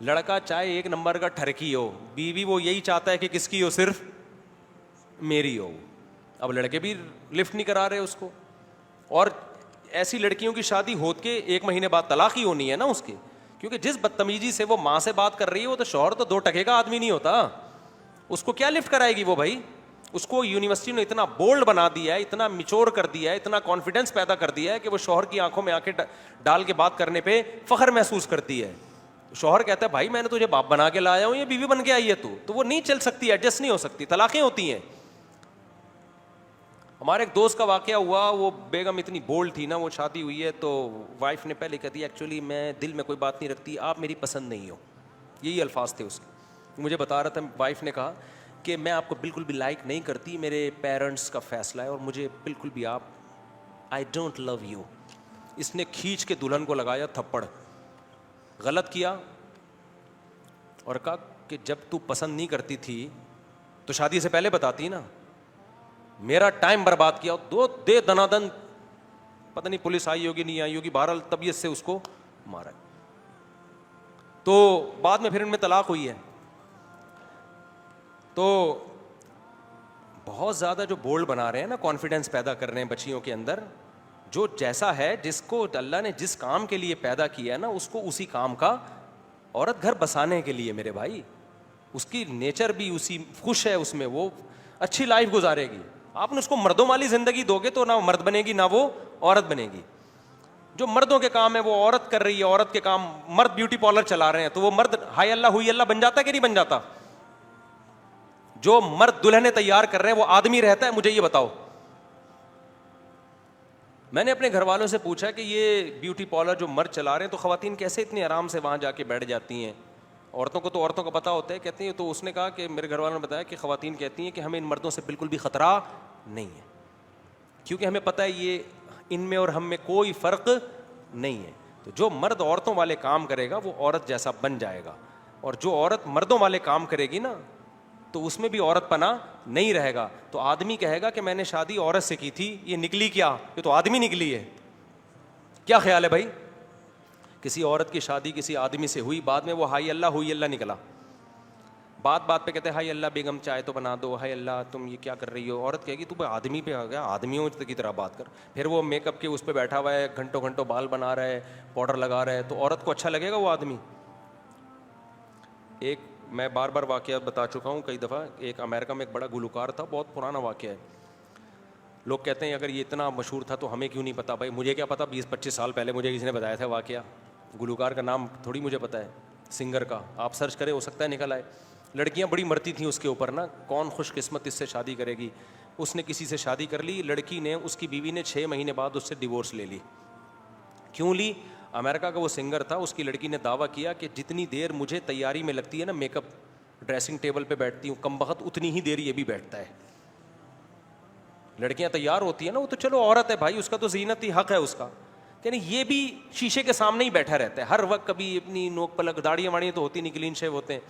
لڑکا چاہے ایک نمبر کا ٹھرکی ہو, بیوی وہ یہی چاہتا ہے کہ کس کی ہو, صرف میری ہو. اب لڑکے بھی لفٹ نہیں کرا رہے اس کو, اور ایسی لڑکیوں کی شادی ہو کے 1 مہینے بعد طلاق ہی ہونی ہے نا اس کی, کیونکہ جس بدتمیزی سے وہ ماں سے بات کر رہی ہے وہ تو شوہر تو 2 ٹکے کا آدمی نہیں ہوتا, اس کو کیا لفٹ کرائے گی وہ بھائی. اس کو یونیورسٹی نے اتنا بولڈ بنا دیا ہے, اتنا میچور کر دیا ہے, اتنا کانفیڈنس پیدا کر دیا ہے کہ وہ شوہر کی آنکھوں میں آنکھیں ڈال کے بات کرنے پہ فخر محسوس کرتی ہے. شوہر کہتا ہے بھائی میں نے تجھے باپ بنا کے لایا ہوں, یہ بیوی بن کے آئی ہے تو وہ نہیں چل سکتی, ایڈجسٹ نہیں ہو سکتی, طلاقیں ہوتی ہیں. ہمارے ایک دوست کا واقعہ ہوا, وہ بیگم اتنی بولڈ تھی نا, وہ شادی ہوئی ہے تو وائف نے پہلے کہہ دیا ایکچولی میں دل میں کوئی بات نہیں رکھتی, آپ میری پسند نہیں ہو, یہی الفاظ تھے اس کے. مجھے بتا رہا تھا, وائف نے کہا کہ میں آپ کو بالکل بھی لائک نہیں کرتی, میرے پیرنٹس کا فیصلہ ہے اور مجھے بالکل بھی آپ, آئی ڈونٹ لو یو. اس نے کھینچ کے دلہن کو لگایا تھپڑ, غلط کیا, اور کہا کہ جب تو پسند نہیں کرتی تھی تو شادی سے پہلے بتاتی نا, میرا ٹائم برباد کیا, 2 دے دنادن, پتہ نہیں پولیس آئی ہوگی نہیں آئی ہوگی, بہرحال طبیعت سے اس کو مارا. تو بعد میں پھر ان میں طلاق ہوئی ہے. تو بہت زیادہ جو بولڈ بنا رہے ہیں نا, کانفیڈنس پیدا کر رہے ہیں بچیوں کے اندر, جو جیسا ہے, جس کو اللہ نے جس کام کے لیے پیدا کیا ہے نا, اس کو اسی کام کا, عورت گھر بسانے کے لیے میرے بھائی, اس کی نیچر بھی اسی خوش ہے اس میں, وہ اچھی لائف گزارے گی. آپ نے اس کو مردوں والی زندگی دو گے تو نہ مرد بنے گی نہ وہ عورت بنے گی. جو مردوں کے کام ہے وہ عورت کر رہی ہے, عورت کے کام, مرد بیوٹی پارلر چلا رہے ہیں تو وہ مرد ہائی اللہ ہوئی اللہ بن جاتا ہے کہ نہیں بن جاتا؟ جو مرد دلہنیں تیار کر رہے ہیں وہ آدمی رہتا ہے؟ مجھے یہ بتاؤ. میں نے اپنے گھر والوں سے پوچھا کہ یہ بیوٹی پارلر جو مرد چلا رہے ہیں تو خواتین کیسے اتنی آرام سے وہاں جا کے بیٹھ جاتی ہیں؟ عورتوں کو تو عورتوں کا پتہ ہوتا ہے, کہتی ہیں. تو اس نے کہا کہ میرے گھر والوں نے بتایا کہ خواتین کہتی ہیں کہ ہمیں ان مردوں سے بالکل بھی خطرہ نہیں ہے, کیونکہ ہمیں پتہ ہے یہ ان میں اور ہم میں کوئی فرق نہیں ہے. تو جو مرد عورتوں والے کام کرے گا وہ عورت جیسا بن جائے گا, اور جو عورت مردوں والے کام کرے گی نا تو اس میں بھی عورت پنا نہیں رہے گا. تو آدمی کہے گا کہ میں نے شادی عورت سے کی تھی, یہ نکلی کیا؟ یہ تو آدمی نکلی ہے. کیا خیال ہے بھائی؟ کسی عورت کی شادی کسی آدمی سے ہوئی, بعد میں وہ ہائی اللہ ہوئی اللہ نکلا. بات بات پہ کہتے ہیں ہائی اللہ بیگم چائے تو بنا دو, ہائی اللہ تم یہ کیا کر رہی ہو. عورت کہے گی تو آدمی پہ آ گیا, آدمیوں کی طرح بات کر. پھر وہ میک اپ کے اس پہ بیٹھا ہوا ہے, گھنٹوں گھنٹوں بال بنا رہا ہے, پاؤڈر لگا رہا ہے, تو عورت کو اچھا لگے گا وہ آدمی؟ ایک میں بار بار واقعہ بتا چکا ہوں کئی دفعہ, ایک امریکہ میں ایک بڑا گلوکار تھا, بہت پرانا واقعہ ہے. لوگ کہتے ہیں اگر یہ اتنا مشہور تھا تو ہمیں کیوں نہیں پتا. بھائی مجھے کیا پتا, 20-25 سال پہلے مجھے کسی نے بتایا تھا واقعہ. گلوکار کا نام تھوڑی مجھے پتا ہے, سنگر کا آپ سرچ کریں, ہو سکتا ہے نکل آئے. لڑکیاں بڑی مرتی تھیں اس کے اوپر نا, کون خوش قسمت اس سے شادی کرے گی. اس نے کسی سے شادی کر لی, لڑکی نے, اس کی بیوی نے 6 مہینے بعد اس سے ڈیورس لے لی. کیوں لی؟ امریکہ کا وہ سنگر تھا, اس کی لڑکی نے دعویٰ کیا کہ جتنی دیر مجھے تیاری میں لگتی ہے نا, میک اپ ڈریسنگ ٹیبل پہ بیٹھتی ہوں, کم بخت اتنی ہی دیر یہ بھی بیٹھتا ہے. لڑکیاں تیار ہوتی ہیں نا, وہ تو چلو عورت ہے بھائی, اس کا تو زینت ہی حق ہے اس کا, یعنی یہ بھی شیشے کے سامنے ہی بیٹھا رہتا ہے ہر وقت. کبھی اپنی نوک پلک, داڑیاں واڑیاں تو ہوتی نہیں, کلین شیو ہوتے ہیں,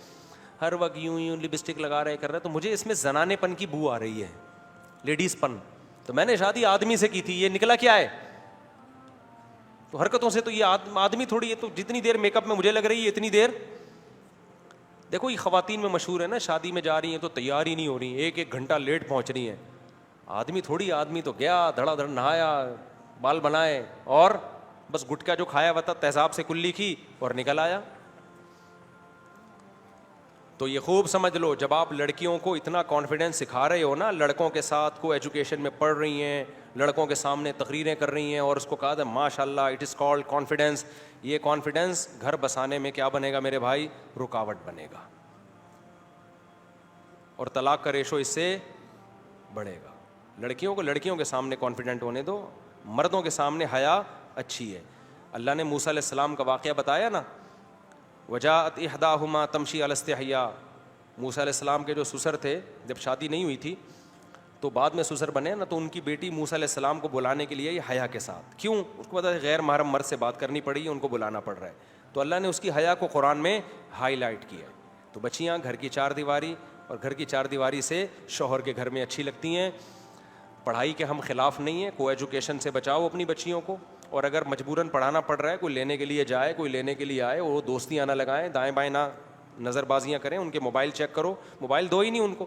ہر وقت یوں یوں لپسٹک لگا رہے کر رہے. تو مجھے اس میں زنانے پن کی بو آ رہی ہے, لیڈیز پن. تو میں نے شادی آدمی سے کی تھی, یہ نکلا کیا ہے؟ تو حرکتوں سے تو یہ آدمی تھوڑی ہے. تو جتنی دیر میک اپ میں مجھے لگ رہی ہے اتنی دیر. دیکھو یہ خواتین میں مشہور ہے نا, شادی میں جا رہی ہیں تو تیار ہی نہیں ہو رہی, 1-1 گھنٹہ لیٹ پہنچ رہی ہیں. آدمی تھوڑی, آدمی تو گیا دھڑا دھڑ نہایا, بال بنائے, اور بس گٹکا جو کھایا ہوا تھا تیزاب سے کلی کی اور نکل آیا. تو یہ خوب سمجھ لو, جب آپ لڑکیوں کو اتنا کانفیڈینس سکھا رہے ہو نا, لڑکوں کے ساتھ کو ایجوکیشن میں پڑھ رہی ہیں, لڑکوں کے سامنے تقریریں کر رہی ہیں, اور اس کو کہا تھا ماشاء اللہ اٹ از کالڈ کانفیڈینس. یہ کانفیڈینس گھر بسانے میں کیا بنے گا میرے بھائی؟ رکاوٹ بنے گا, اور طلاق کا ریشو اس سے بڑھے گا. لڑکیوں کو لڑکیوں کے سامنے کانفیڈنٹ ہونے دو, مردوں کے سامنے حیا اچھی ہے. اللہ نے موسیٰ علیہ السلام کا واقعہ بتایا نا, وجاءت احداہما تمشی علی استحیاء. موسیٰ علیہ السلام کے جو سسر تھے, جب شادی نہیں ہوئی تھی تو بعد میں سسر بنے نا, تو ان کی بیٹی موسیٰ علیہ السلام کو بلانے کے لیے یہ حیا کے ساتھ. کیوں؟ اس کو پتا ہے غیر محرم مرد سے بات کرنی پڑی ہے, ان کو بلانا پڑ رہا ہے. تو اللہ نے اس کی حیا کو قرآن میں ہائی لائٹ کیا ہے. تو بچیاں گھر کی 4 دیواری, اور گھر کی 4 دیواری سے شوہر کے گھر میں اچھی لگتی ہیں. پڑھائی کے ہم خلاف نہیں ہیں, کو ایجوکیشن سے بچاؤ اپنی بچیوں کو, اور اگر مجبوراً پڑھانا پڑ رہا ہے, کوئی لینے کے لیے جائے, کوئی لینے کے لیے آئے, اور وہ دوستیاں نہ لگائیں, دائیں بائیں نہ نظر بازیاں کریں, ان کے موبائل چیک کرو. موبائل دو ہی نہیں ان کو,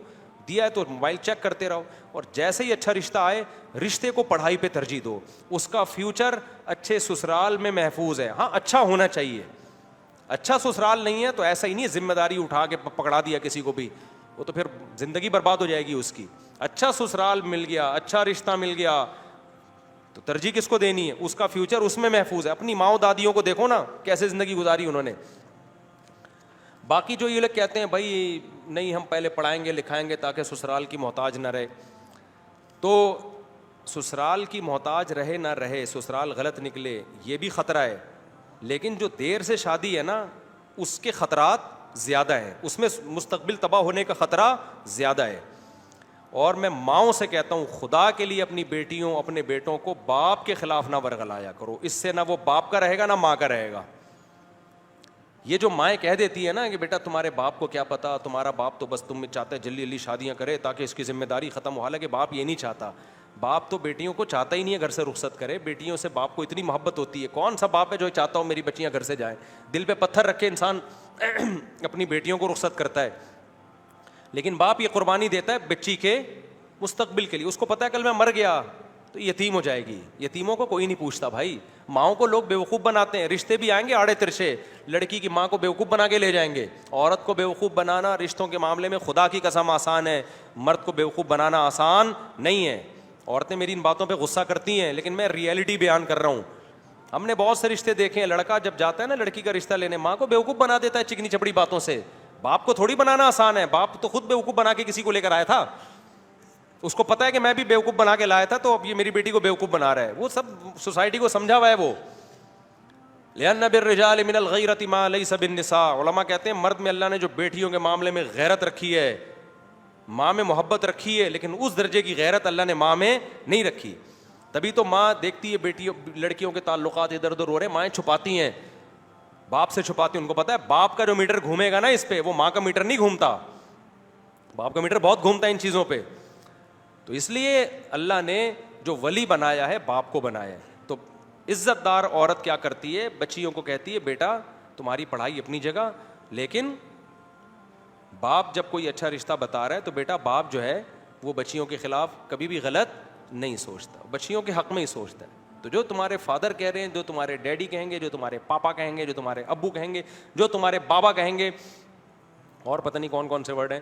دیا ہے تو موبائل چیک کرتے رہو. اور جیسے ہی اچھا رشتہ آئے, رشتے کو پڑھائی پہ ترجیح دو, اس کا فیوچر اچھے سسرال میں محفوظ ہے. ہاں اچھا ہونا چاہیے, اچھا سسرال نہیں ہے تو ایسا ہی نہیں ذمہ داری اٹھا کے پکڑا دیا کسی کو بھی, وہ تو پھر زندگی برباد ہو جائے گی اس کی. اچھا سسرال مل گیا, اچھا رشتہ مل گیا, تو ترجیح کس کو دینی ہے؟ اس کا فیوچر اس میں محفوظ ہے. اپنی ماؤں دادیوں کو دیکھو نا کیسے زندگی گزاری انہوں نے. باقی جو یہ لوگ کہتے ہیں بھائی نہیں ہم پہلے پڑھائیں گے لکھائیں گے تاکہ سسرال کی محتاج نہ رہے, تو سسرال کی محتاج رہے نہ رہے, سسرال غلط نکلے, یہ بھی خطرہ ہے. لیکن جو دیر سے شادی ہے نا اس کے خطرات زیادہ ہیں, اس میں مستقبل تباہ ہونے کا خطرہ زیادہ ہے. اور میں ماؤں سے کہتا ہوں خدا کے لیے اپنی بیٹیوں اپنے بیٹوں کو باپ کے خلاف نہ ورغلایا کرو, اس سے نہ وہ باپ کا رہے گا نہ ماں کا رہے گا. یہ جو مائیں کہہ دیتی ہے نا کہ بیٹا تمہارے باپ کو کیا پتا, تمہارا باپ تو بس تم چاہتا ہے جلدی جلدی شادیاں کرے تاکہ اس کی ذمہ داری ختم ہو, حالانکہ باپ یہ نہیں چاہتا. باپ تو بیٹیوں کو چاہتا ہی نہیں ہے گھر سے رخصت کرے, بیٹیوں سے باپ کو اتنی محبت ہوتی ہے. کون سا باپ ہے جو چاہتا ہو میری بچیاں گھر سے جائیں؟ دل پہ پتھر رکھے انسان اپنی بیٹیوں کو رخصت کرتا ہے, لیکن باپ یہ قربانی دیتا ہے بچی کے مستقبل کے لیے. اس کو پتا ہے کل میں مر گیا تو یتیم ہو جائے گی. یتیموں کو کوئی نہیں پوچھتا بھائی, ماؤں کو لوگ بیوقوف بناتے ہیں. رشتے بھی آئیں گے آڑے ترشے, لڑکی کی ماں کو بیوقوف بنا کے لے جائیں گے. عورت کو بیوقوف بنانا رشتوں کے معاملے میں خدا کی قسم آسان ہے, مرد کو بیوقوف بنانا آسان نہیں ہے. عورتیں میری ان باتوں پہ غصہ کرتی ہیں لیکن میں ریئلٹی بیان کر رہا ہوں. ہم نے بہت سے رشتے دیکھے ہیں, لڑکا جب جاتا ہے نا لڑکی کا رشتہ لینے, ماں کو بیوقوف بنا دیتا ہے چکنی چپڑی باتوں سے. باپ کو تھوڑی بنانا آسان ہے, باپ تو خود بیوقوف بنا کے کسی کو لے کر آیا تھا. اس کو پتا ہے کہ میں بھی بیوقوف بنا کے لایا تھا تو اب یہ میری بیٹی کو بیوقوف بنا رہا ہے. وہ سب سوسائٹی کو سمجھا ہوا ہے وہ. لِأَنَّ بِالرِّجَالِ مِنَ الْغَيْرَةِ مَا لَيْسَ بِالنِّسَاءِ, علماء کہتے ہیں مرد میں اللہ نے جو بیٹیوں کے معاملے میں غیرت رکھی ہے, ماں میں محبت رکھی ہے, لیکن اس درجے کی غیرت اللہ نے ماں میں نہیں رکھی. تبھی تو ماں دیکھتی ہے بیٹیوں لڑکیوں کے تعلقات ادھر ادھر ہو رہے, مائیں چھپاتی ہیں, باپ سے چھپاتی ہیں. ان کو پتا ہے باپ کا جو میٹر گھومے گا نا اس پہ, وہ ماں کا میٹر نہیں گھومتا. باپ کا میٹر بہت گھومتا ہے ان چیزوں پہ. تو اس لیے اللہ نے جو ولی بنایا ہے باپ کو بنایا ہے. تو عزت دار عورت کیا کرتی ہے, بچیوں کو کہتی ہے بیٹا تمہاری پڑھائی اپنی جگہ, لیکن باپ جب کوئی اچھا رشتہ بتا رہا ہے تو بیٹا باپ جو ہے وہ بچیوں کے خلاف کبھی بھی غلط نہیں سوچتا, بچیوں کے حق میں ہی سوچتا ہے. تو جو تمہارے فادر کہہ رہے ہیں, جو تمہارے ڈیڈی کہیں گے, جو تمہارے پاپا کہیں گے, جو تمہارے ابو کہیں گے, جو تمہارے بابا کہیں گے, اور پتہ نہیں کون کون سے ورڈ ہیں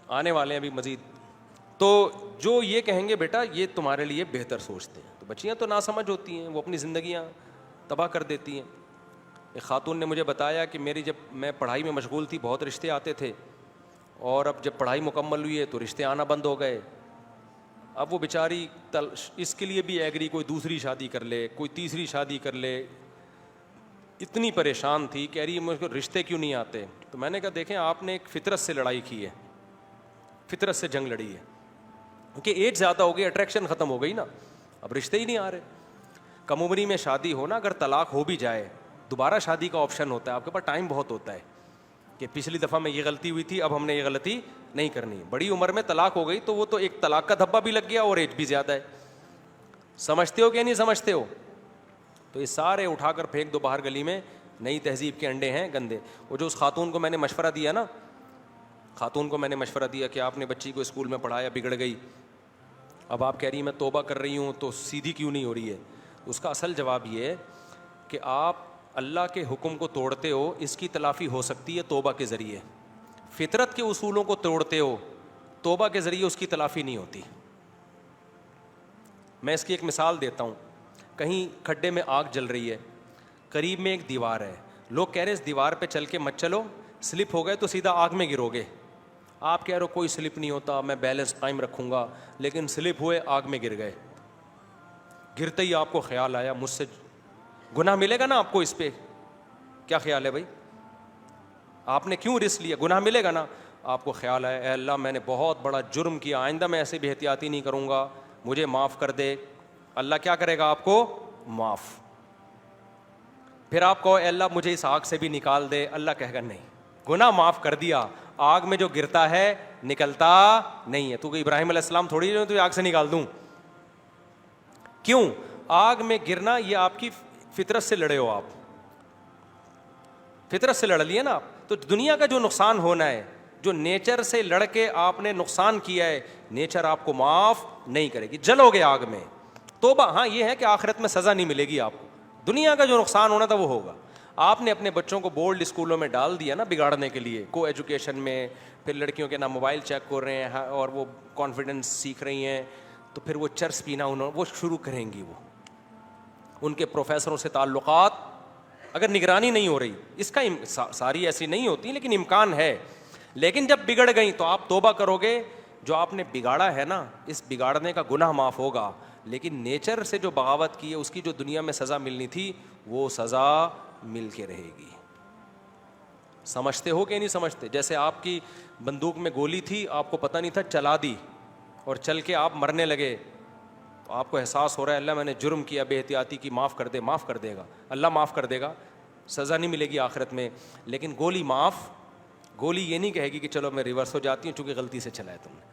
آنے والے ہیں ابھی مزید, تو جو یہ کہیں گے بیٹا یہ تمہارے لیے بہتر سوچتے ہیں. تو بچیاں تو ناسمجھ ہوتی ہیں, وہ اپنی زندگیاں تباہ کر دیتی ہیں. ایک خاتون نے مجھے بتایا کہ میری جب میں پڑھائی میں مشغول تھی بہت رشتے آتے تھے, اور اب جب پڑھائی مکمل ہوئی ہے تو رشتے آنا بند ہو گئے. اب وہ بیچاری اس کے لیے بھی ایگری, کوئی دوسری شادی کر لے, کوئی تیسری شادی کر لے, اتنی پریشان تھی, کہہ رہی ہے مجھ کو رشتے کیوں نہیں آتے. تو میں نے کہا دیکھیں آپ نے ایک فطرت سے لڑائی کی ہے, فطرت سے جنگ لڑی ہے, کیونکہ ایج زیادہ ہو گئی, اٹریکشن ختم ہو گئی نا, اب رشتے ہی نہیں آ رہے. کم عمری میں شادی ہو نا, اگر طلاق ہو بھی جائے دوبارہ شادی کا آپشن ہوتا ہے, آپ کے پاس ٹائم بہت ہوتا ہے کہ پچھلی دفعہ میں یہ غلطی ہوئی تھی اب ہم نے یہ غلطی نہیں کرنی. بڑی عمر میں طلاق ہو گئی تو وہ تو ایک طلاق کا دھبا بھی لگ گیا اور ایج بھی زیادہ ہے. سمجھتے ہو کہ نہیں سمجھتے ہو؟ تو یہ سارے اٹھا کر پھینک دو باہر گلی میں, نئی تہذیب کے انڈے ہیں گندے. وہ جو اس خاتون کو میں نے مشورہ دیا نا, خاتون کو میں نے مشورہ دیا کہ آپ نے بچی کو اسکول میں پڑھایا بگڑ گئی, اب آپ کہہ رہی ہیں میں توبہ کر رہی ہوں تو سیدھی کیوں نہیں ہو رہی ہے. اس کا اصل جواب یہ ہے کہ آپ اللہ کے حکم کو توڑتے ہو, اس کی تلافی ہو سکتی ہے توبہ کے ذریعے. فطرت کے اصولوں کو توڑتے ہو, توبہ کے ذریعے اس کی تلافی نہیں ہوتی. میں اس کی ایک مثال دیتا ہوں. کہیں کھڈے میں آگ جل رہی ہے, قریب میں ایک دیوار ہے, لوگ کہہ رہے ہیں اس دیوار پہ چل کے مت چلو, سلپ ہو گئے تو سیدھا آگ میں گرو گے. آپ کہہ رہے ہو کوئی سلپ نہیں ہوتا, میں بیلنس قائم رکھوں گا, لیکن سلپ ہوئے آگ میں گر گئے. گرتے ہی آپ کو خیال آیا مجھ سے گناہ ملے گا نا آپ کو, اس پہ کیا خیال ہے بھائی, آپ نے کیوں رسک لیا, گناہ ملے گا نا. آپ کو خیال آیا اے اللہ میں نے بہت بڑا جرم کیا, آئندہ میں ایسے بے احتیاطی نہیں کروں گا, مجھے معاف کر دے. اللہ کیا کرے گا آپ کو, معاف. پھر آپ کہو اے اللہ مجھے اس آگ سے بھی نکال دے, اللہ کہے گا نہیں, گناہ معاف کر دیا, آگ میں جو گرتا ہے نکلتا نہیں ہے. تو کہ ابراہیم علیہ السلام تھوڑی جو آگ سے نکال دوں, کیوں؟ آگ میں گرنا یہ آپ کی فطرت سے لڑے ہو, آپ فطرت سے لڑ لیے نا آپ. تو دنیا کا جو نقصان ہونا ہے, جو نیچر سے لڑ کے آپ نے نقصان کیا ہے, نیچر آپ کو معاف نہیں کرے گی, جلو گے آگ میں. توبہ ہاں یہ ہے کہ آخرت میں سزا نہیں ملے گی آپ کو, دنیا کا جو نقصان ہونا تھا وہ ہوگا. آپ نے اپنے بچوں کو بورڈ اسکولوں میں ڈال دیا نا بگاڑنے کے لیے, کو ایجوکیشن میں, پھر لڑکیوں کے نام موبائل چیک کر رہے ہیں اور وہ کانفیڈنس سیکھ رہی ہیں, تو پھر وہ چرس پینا وہ شروع کریں گی. وہ ان کے پروفیسروں سے تعلقات اگر نگرانی نہیں ہو رہی, اس کا ساری ایسی نہیں ہوتی لیکن امکان ہے. لیکن جب بگڑ گئیں تو آپ توبہ کرو گے, جو آپ نے بگاڑا ہے نا اس بگاڑنے کا گناہ معاف ہوگا, لیکن نیچر سے جو بغاوت کی ہے اس کی جو دنیا میں سزا ملنی تھی وہ سزا مل کے رہے گی. سمجھتے ہو کہ نہیں سمجھتے؟ جیسے آپ کی بندوق میں گولی تھی, آپ کو پتہ نہیں تھا, چلا دی اور چل کے آپ مرنے لگے, تو آپ کو احساس ہو رہا ہے اللہ میں نے جرم کیا, بے احتیاطی کی, معاف کر دے. معاف کر دے گا اللہ, معاف کر دے گا, سزا نہیں ملے گی آخرت میں. لیکن گولی معاف, گولی یہ نہیں کہے گی کہ چلو میں ریورس ہو جاتی ہوں چونکہ غلطی سے چلایا تم نے.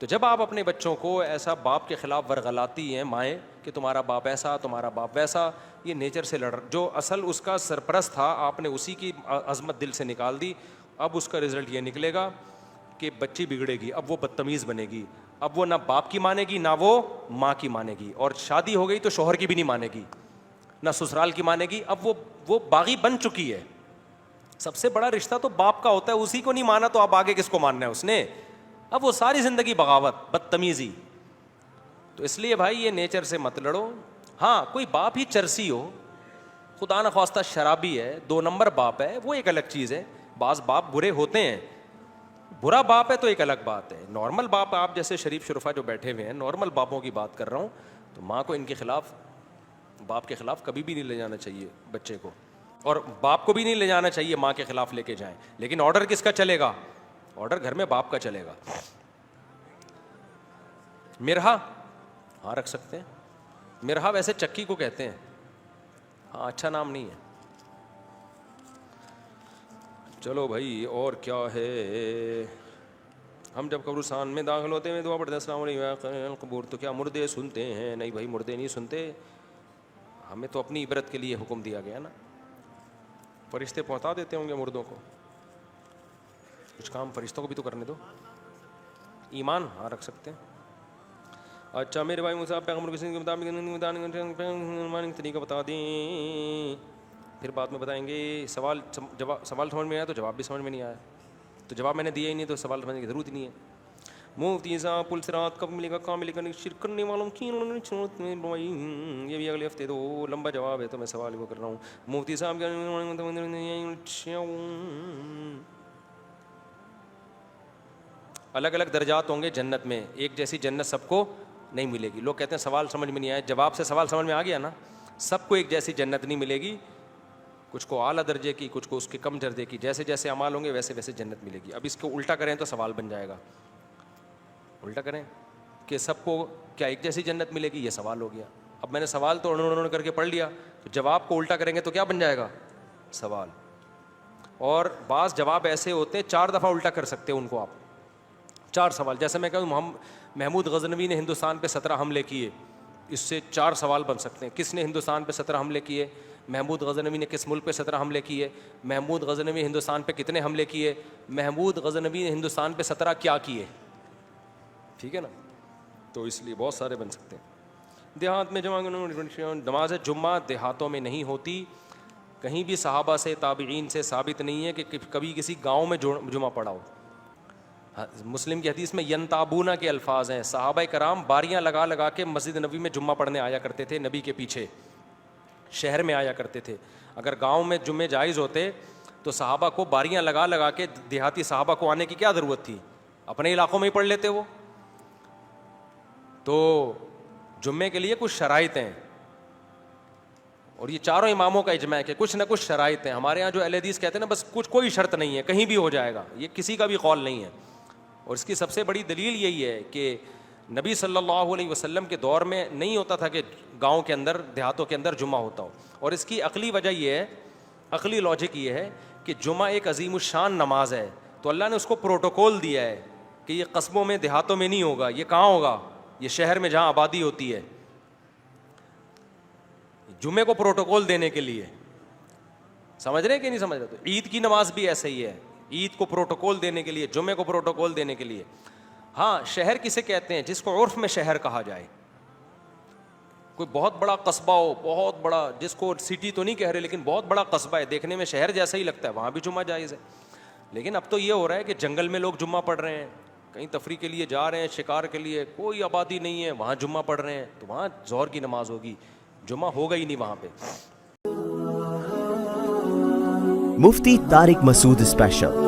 تو جب آپ اپنے بچوں کو ایسا باپ کے خلاف ورغلاتی ہیں مائیں کہ تمہارا باپ ایسا, تمہارا باپ ویسا, یہ نیچر سے لڑ, جو اصل اس کا سرپرست تھا آپ نے اسی کی عظمت دل سے نکال دی. اب اس کا رزلٹ یہ نکلے گا کہ بچی بگڑے گی, اب وہ بدتمیز بنے گی, اب وہ نہ باپ کی مانے گی نہ وہ ماں کی مانے گی, اور شادی ہو گئی تو شوہر کی بھی نہیں مانے گی, نہ سسرال کی مانے گی. اب وہ باغی بن چکی ہے. سب سے بڑا رشتہ تو باپ کا ہوتا ہے, اسی کو نہیں مانا تو اب آگے کس کو ماننا ہے اس نے؟ اب وہ ساری زندگی بغاوت, بدتمیزی. تو اس لیے بھائی یہ نیچر سے مت لڑو. ہاں کوئی باپ ہی چرسی ہو, خدا نخواستہ شرابی ہے, 2 نمبر باپ ہے, وہ ایک الگ چیز ہے. بعض باپ برے ہوتے ہیں, برا باپ ہے تو ایک الگ بات ہے. نارمل باپ, آپ جیسے شریف شرفا جو بیٹھے ہوئے ہیں, نارمل باپوں کی بات کر رہا ہوں. تو ماں کو ان کے خلاف, باپ کے خلاف کبھی بھی نہیں لے جانا چاہیے بچے کو, اور باپ کو بھی نہیں لے جانا چاہیے ماں کے خلاف لے کے جائیں. لیکن آرڈر کس کا چلے گا؟ آرڈر گھر میں باپ کا چلے گا. مرہا ہاں رکھ سکتے ہیں, مرہا ویسے چکی کو کہتے ہیں, ہاں اچھا نام نہیں ہے. چلو بھائی اور کیا ہے, ہم جب قبرستان میں داخل ہوتے ہیں دعا پڑھتے ہیں السلام علیکم قبور, تو کیا مردے سنتے ہیں؟ نہیں بھائی مردے نہیں سنتے, ہمیں تو اپنی عبرت کے لیے حکم دیا گیا نا. فرشتے پہنچا دیتے ہوں گے مردوں کو, کچھ کام فرشتوں کو بھی تو کرنے دو. ایمان ہاں رکھ سکتے ہیں. اچھا میرے بھائی مصعب پیغمبر کے مطابق طریقہ بتا دیں, پھر بعد میں بتائیں گے. سوال سمجھ میں آیا تو جواب بھی سمجھ میں نہیں آیا, تو جواب میں نے دیا ہی نہیں تو سوال سمجھنے کی ضرورت ہی نہیں ہے. مفتی صاحب پل صراط کب ملے گا, کہاں ملے گا, شرک کرنے والوں کی یہ بھی اگلے ہفتے دو. لمبا جواب ہے تو میں سوال وہ کر رہا ہوں. مفتی صاحب الگ الگ درجات ہوں گے جنت میں, ایک جیسی جنت سب کو نہیں ملے گی. لوگ کہتے ہیں سوال سمجھ میں نہیں آیا, جواب سے سوال سمجھ میں آ گیا نا. سب کو ایک جیسی جنت نہیں ملے گی, کچھ کو اعلیٰ درجے کی, کچھ کو اس کے کم درجے کی. جیسے جیسے اعمال ہوں گے ویسے ویسے جنت ملے گی. اب اس کو الٹا کریں تو سوال بن جائے گا, الٹا کریں کہ سب کو کیا ایک جیسی جنت ملے گی, یہ سوال ہو گیا. اب میں نے سوال تو انہوں کر کے پڑھ لیا, تو جواب کو الٹا کریں گے تو کیا بن جائے گا؟ سوال. اور بعض جواب ایسے ہوتے ہیں 4 دفعہ الٹا کر سکتے ہیں ان کو آپ, 4 سوال. جیسے میں کہوں محمود غزنوی نے ہندوستان پہ 17 حملے کیے, اس سے 4 سوال بن سکتے ہیں. کس نے ہندوستان پہ 17 حملے کیے؟ محمود غزنوی نے کس ملک پہ 17 حملے کیے؟ محمود غزنوی ہندوستان پہ کتنے حملے کیے؟ محمود غزنوی نے ہندوستان پہ 17 کیا کیے؟ ٹھیک ہے نا, تو اس لیے بہت سارے بن سکتے ہیں. دیہات میں نماز جمعہ دیہاتوں میں نہیں ہوتی, کہیں بھی صحابہ سے تابعین سے ثابت نہیں ہے کہ کبھی کسی گاؤں میں جمعہ پڑھا ہو. مسلم کی حدیث میں ینتابونا کے الفاظ ہیں, صحابہ کرام باریاں لگا لگا کے مسجد نبی میں جمعہ پڑھنے آیا کرتے تھے, نبی کے پیچھے شہر میں آیا کرتے تھے. اگر گاؤں میں جمعے جائز ہوتے تو صحابہ کو باریاں لگا لگا کے, دیہاتی صحابہ کو آنے کی کیا ضرورت تھی, اپنے علاقوں میں ہی پڑھ لیتے وہ. تو جمعے کے لیے کچھ شرائط ہیں, اور یہ چاروں اماموں کا اجماع ہے کہ کچھ نہ کچھ شرائط ہیں. ہمارے یہاں جو اہل حدیث کہتے ہیں نا بس کوئی شرط نہیں ہے, کہیں بھی ہو جائے گا, یہ کسی کا بھی قول نہیں ہے. اور اس کی سب سے بڑی دلیل یہی ہے کہ نبی صلی اللہ علیہ وسلم کے دور میں نہیں ہوتا تھا کہ گاؤں کے اندر دیہاتوں کے اندر جمعہ ہوتا ہو. اور اس کی عقلی وجہ یہ ہے, عقلی لاجک یہ ہے کہ جمعہ ایک عظیم الشان نماز ہے, تو اللہ نے اس کو پروٹوکول دیا ہے کہ یہ قصبوں میں دیہاتوں میں نہیں ہوگا, یہ کہاں ہوگا؟ یہ شہر میں جہاں آبادی ہوتی ہے. جمعے کو پروٹوکول دینے کے لیے. سمجھ رہے کہ نہیں سمجھ رہے؟ تو عید کی نماز بھی ایسے ہی ہے, عید کو پروٹوکول دینے کے لیے, جمعے کو پروٹوکول دینے کے لیے. ہاں شہر کسے کہتے ہیں؟ جس کو عرف میں شہر کہا جائے. کوئی بہت بڑا قصبہ ہو, بہت بڑا, جس کو سٹی تو نہیں کہہ رہے لیکن بہت بڑا قصبہ ہے, دیکھنے میں شہر جیسا ہی لگتا ہے, وہاں بھی جمعہ جائز ہے. لیکن اب تو یہ ہو رہا ہے کہ جنگل میں لوگ جمعہ پڑھ رہے ہیں, کہیں تفریح کے لیے جا رہے ہیں, شکار کے لیے, کوئی آبادی نہیں ہے, وہاں جمعہ پڑھ رہے ہیں, تو وہاں ظہر کی نماز ہوگی, جمعہ ہوگا ہی نہیں وہاں پہ. Mufti Tariq Masood Special.